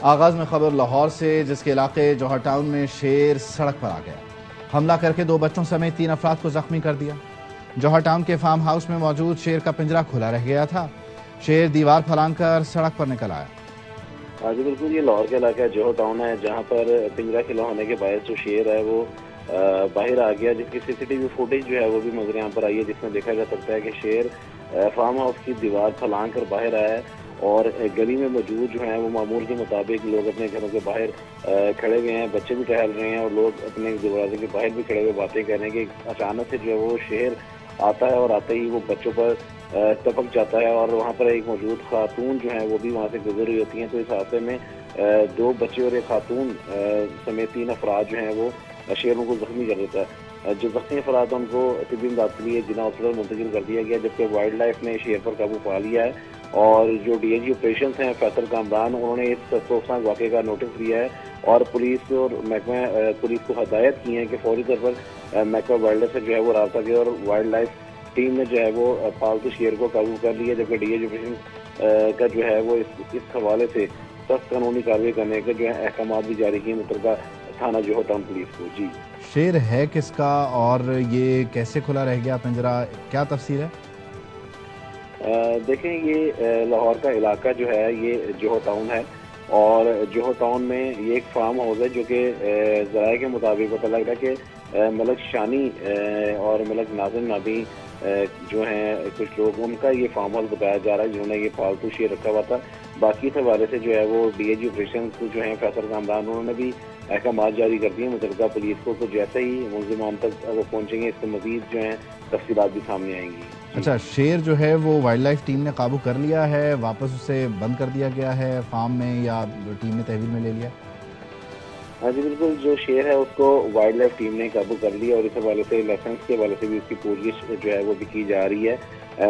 आगाज में खबर लाहौर से, जिसके इलाके जौहर टाउन में शेर सड़क पर आ गया, हमला करके 2 बच्चों समेत 3 अफराद को जख्मी कर दिया। जौहर टाउन के फार्म हाउस में मौजूद शेर का पिंजरा खुला रह गया था। शेर दीवार फलांकर सड़क पर निकल आया। हाँ जी बिल्कुल, ये लाहौर का इलाका जौहर टाउन है, जहाँ पर पिंजरा खिला होने के बायस जो शेर है वो बाहर आ गया, जिसकी सीसीटीवी फुटेज जो है वो भी नजर यहाँ पर आई है, जिसमें देखा जा सकता है कि शेर फार्म हाउस की दीवार फलांग कर बाहर आया है और गली में मौजूद जो है वो मामूल के मुताबिक लोग अपने घरों के बाहर खड़े हुए हैं, बच्चे भी टहल रहे हैं और लोग अपने दरवाजे के बाहर भी खड़े हुए बातें कर रहे हैं कि अचानक से जो है वो शेर आता है और आते ही वो बच्चों पर टपक जाता है और वहाँ पर एक मौजूद खातून जो है वो भी वहाँ से गुजर रही होती हैं। तो इस हादसे में 2 बच्चे और एक खातून समेत 3 अफराद जो हैं वो शेरों को जख्मी कर देता है। जो जख्मी अफराद उनको तिब्बी इमदाद के लिए जिला हॉस्पिटल मुंतकिल कर दिया गया, जबकि वाइल्ड लाइफ ने शेर पर काबू पा लिया है और जो डीएजी ऑपरेशन हैं फैसल कामरान, उन्होंने इस अफसोसनाक वाक़े का नोटिस दिया है और पुलिस और महकमा पुलिस को हदायत की है कि फौरी तौर पर महकमा वाइल्ड लाइफ से जो है वो रब्ता करे और वाइल्ड लाइफ टीम ने जो है वो पालतू शेर को काबू कर लिया, जबकि डीएजी ऑपरेशन का जो है वो इस हवाले से सख्त कानूनी कार्रवाई करने के जो है अहकाम भी जारी किए मुतलका थाना जौहर टाउन पुलिस को। जी, शेर है किसका और ये कैसे खुला रह गया पिंजरा, क्या तफसील है? देखें, ये लाहौर का इलाका जो है ये जौहर टाउन है और जौहर टाउन में ये एक फार्म हाउस है जो कि ज़राए के मुताबिक पता लग रहा है कि मलक शानी और मलक नाज़िम नाबी जो हैं कुछ लोग, उनका ये फार्म हाउस बताया जा रहा है जिन्होंने ये पालतू शेर रखा हुआ था। बाकी इस हवाले से जो है वो डीएजी ऑपरेशन जो है फैसल कामरान, उन्होंने भी अहकाम जारी कर दिए मुतलका पुलिस को। तो जैसे ही मुलजिमान तक वो पहुंचेंगे, इससे मजीद जो है तफसीलात भी सामने आएंगी। अच्छा, शेर जो है वो वाइल्ड लाइफ टीम ने काबू कर लिया है, वापस उसे बंद कर दिया गया है फार्म में, या टीम ने तहवील में ले लिया? हाँ जी बिल्कुल, जो शेर है उसको वाइल्ड लाइफ टीम ने काबू कर लिया और इस हवाले से लाइसेंस के हवाले से भी उसकी पूछगिछ जो है वो भी की जा रही है।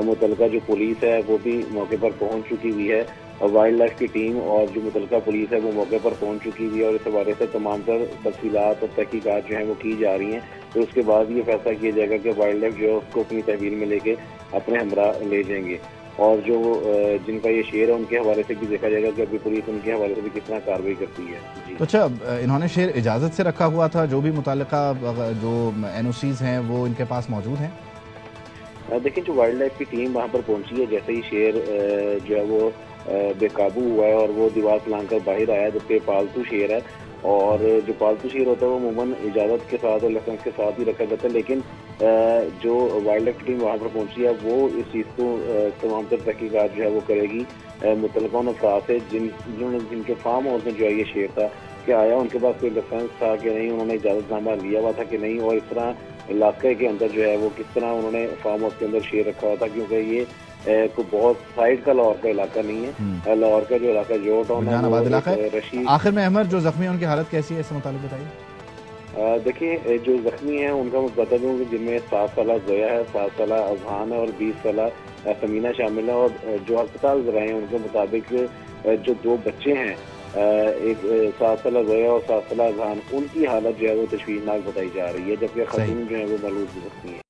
मुतलका जो पुलिस है वो भी मौके पर पहुंच चुकी हुई है और वाइल्ड लाइफ की टीम और जो मुतलका पुलिस है वो मौके पर पहुंच चुकी हुई है और इस हवाले से तमाम तर तफसीलात और तहकीकात जो है वो की जा रही हैं। तो उसके बाद ये फैसला किया जाएगा कि वाइल्ड लाइफ जो है उसको अपनी तहवील में लेके अपने हमरा ले जाएंगे और जो जिनका ये शेर है उनके हवाले से भी देखा जाएगा कि अभी पुलिस उनके हवाले से भी कितना कार्रवाई करती है। जी, तो अच्छा, इन्होंने शेर इजाज़त से रखा हुआ था, जो भी मुतालिका जो एनओसीज हैं वो इनके पास मौजूद हैं? देखिए, जो वाइल्ड लाइफ की टीम वहाँ पर पहुंची है, जैसे ही शेर जो है वो बेकाबू हुआ है और वो दीवार फलांकर बाहर आया, जबकि पालतू शेर है और जो पालतू शेर होता है वो अमूमन इजाज़त के साथ और लाइसेंस के साथ ही रखा जाता है, लेकिन जो वाइल्ड लाइफ की टीम वहाँ पर पहुंची है वो इस चीज़ को तमाम तर तहकीकात जो है वो करेगी मुतलका अफराद से जिनके फार्म हाउस में जो है ये शेर था, कि आया उनके पास कोई लाइसेंस था कि नहीं, उन्होंने इजाज़तनामा लिया हुआ था कि नहीं, और इस तरह इलाके के अंदर जो है वो किस तरह उन्होंने फार्म हाउस के अंदर शेर रखा हुआ था, क्योंकि ये को बहुत साइड का लाहौर का इलाका नहीं है। लाहौर का जो इलाका जौहर टाउन है, आखिर में अहमद जो जख्मी है उनकी हालत कैसी है, इससे मुताबिक बताइए। देखिए, जो जख्मी है उनका मैं बता दूँ कि जिनमें 7 साल जोया है, 7 साल अजहान है और 20 साल समीना शामिल है और जो अस्पताल गए हैं उनके मुताबिक जो 2 बच्चे हैं, एक 7 साल जोया और 7 साल अजहान, उनकी हालत जो है वो तशवीशनाक बताई जा रही है, जबकि खातून जो है वो मलूज जख्मी है।